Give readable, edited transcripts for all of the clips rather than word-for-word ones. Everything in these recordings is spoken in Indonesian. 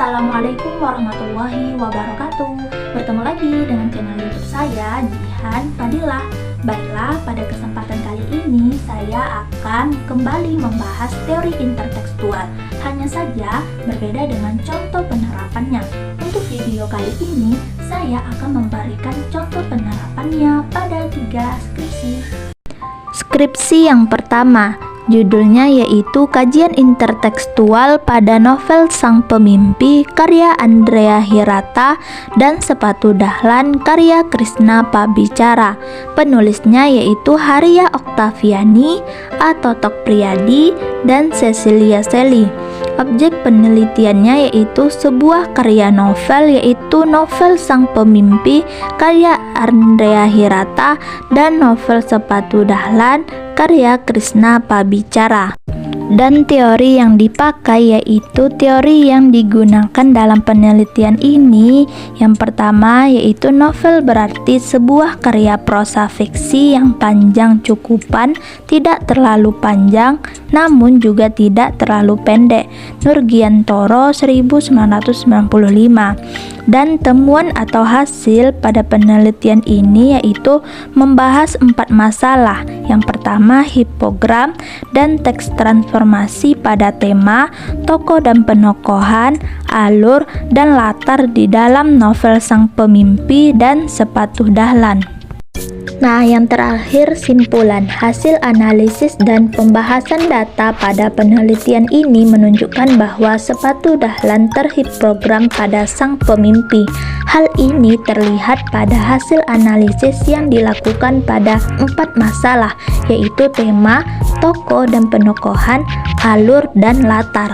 Assalamualaikum warahmatullahi wabarakatuh. Bertemu lagi dengan channel YouTube saya, Jihan Fadilah. Baiklah, pada kesempatan kali ini saya akan kembali membahas teori intertekstual. Hanya saja berbeda dengan contoh penerapannya. Untuk video kali ini, saya akan memberikan contoh penerapannya pada 3 skripsi. Skripsi yang pertama, judulnya yaitu Kajian Intertekstual pada Novel Sang Pemimpi karya Andrea Hirata dan Sepatu Dahlan karya Krishna Pabicara. Penulisnya yaitu Haria Oktaviani, Totok Priyadi, dan Cecilia Selly. Objek penelitiannya yaitu sebuah karya novel, yaitu novel Sang Pemimpi karya Andrea Hirata dan novel Sepatu Dahlan karya Krishna Pabicara. Dan teori yang dipakai yaitu teori yang digunakan dalam penelitian ini. Yang pertama yaitu novel berarti sebuah karya prosa fiksi yang panjang cukupan, tidak terlalu panjang namun juga tidak terlalu pendek. Nurgiantoro 1995. Dan temuan atau hasil pada penelitian ini yaitu membahas 4 masalah. Yang pertama hipogram dan teks transformasi pada tema, tokoh dan penokohan, alur, dan latar di dalam novel Sang Pemimpi dan Sepatu Dahlan. Nah, yang terakhir simpulan. Hasil analisis dan pembahasan data pada penelitian ini menunjukkan bahwa Sepatu Dahlan terhipogram pada Sang Pemimpi. Hal ini terlihat pada hasil analisis yang dilakukan pada 4 masalah, yaitu tema, tokoh dan penokohan, alur, dan latar.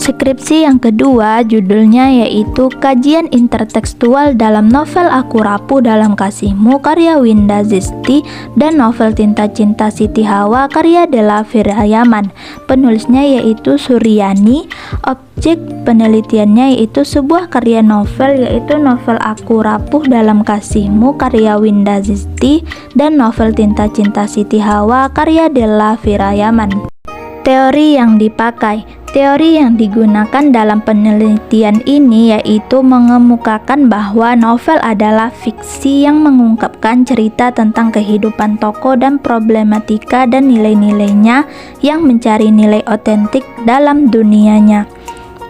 Skripsi yang kedua judulnya yaitu Kajian Intertekstual dalam Novel Aku Rapuh Dalam Kasihmu karya Winda Zisti dan novel Tinta Cinta Siti Hawa karya Della Firayaman. Penulisnya yaitu Suryani. Objek penelitiannya yaitu sebuah karya novel, yaitu novel Aku Rapuh Dalam Kasihmu karya Winda Zisti dan novel Tinta Cinta Siti Hawa karya Della Firayaman. Teori yang dipakai. Teori yang digunakan dalam penelitian ini yaitu mengemukakan bahwa novel adalah fiksi yang mengungkapkan cerita tentang kehidupan tokoh dan problematika dan nilai-nilainya yang mencari nilai otentik dalam dunianya.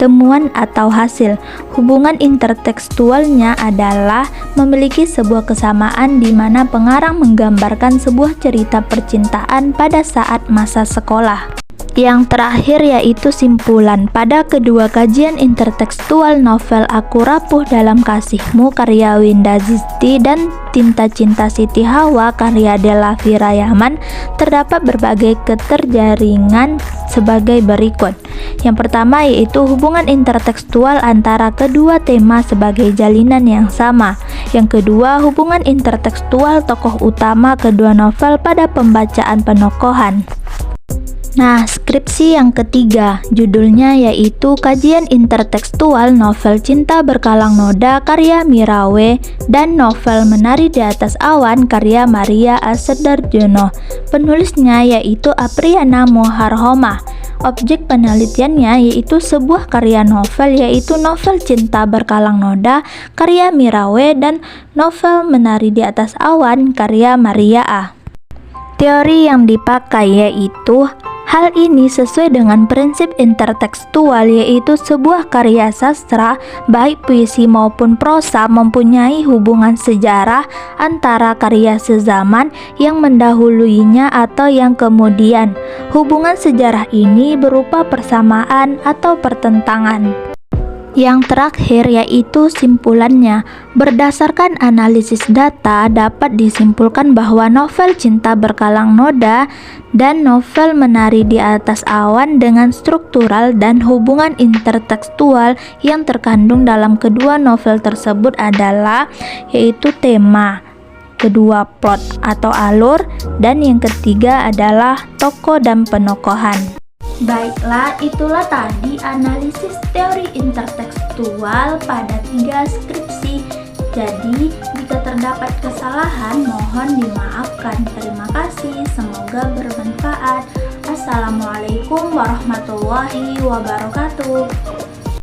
Temuan atau hasil. Hubungan intertekstualnya adalah memiliki sebuah kesamaan di mana pengarang menggambarkan sebuah cerita percintaan pada saat masa sekolah. Yang terakhir yaitu simpulan. Pada kedua kajian intertekstual novel Aku Rapuh Dalam Kasihmu karya Winda Zisti dan Tinta Cinta Siti Hawa karya Della Firayaman terdapat berbagai keterjaringan sebagai berikut. Yang pertama yaitu hubungan intertekstual antara kedua tema sebagai jalinan yang sama. Yang kedua, hubungan intertekstual tokoh utama kedua novel pada pembacaan penokohan. Nah, skripsi yang ketiga judulnya yaitu Kajian Intertekstual Novel Cinta Berkalang Noda karya Mirawe dan novel Menari di Atas Awan karya Maria Asedarjono. Penulisnya yaitu Apriana Moharhomah. Objek penelitiannya yaitu sebuah karya novel, yaitu novel Cinta Berkalang Noda karya Mirawe dan novel Menari di Atas Awan karya Maria A. Teori yang dipakai yaitu hal ini sesuai dengan prinsip intertekstual, yaitu sebuah karya sastra baik puisi maupun prosa mempunyai hubungan sejarah antara karya sezaman yang mendahuluinya atau yang kemudian. Hubungan sejarah ini berupa persamaan atau pertentangan. Yang terakhir yaitu simpulannya. Berdasarkan analisis data dapat disimpulkan bahwa novel Cinta Berkalang Noda dan novel Menari di Atas Awan dengan struktural dan hubungan intertekstual yang terkandung dalam kedua novel tersebut adalah yaitu tema, kedua plot atau alur, dan yang ketiga adalah tokoh dan penokohan. Baiklah, itulah tadi analisis teori intertekstual pada 3 skripsi. Jadi, jika terdapat kesalahan, mohon dimaafkan. Terima kasih, semoga bermanfaat. Assalamualaikum warahmatullahi wabarakatuh.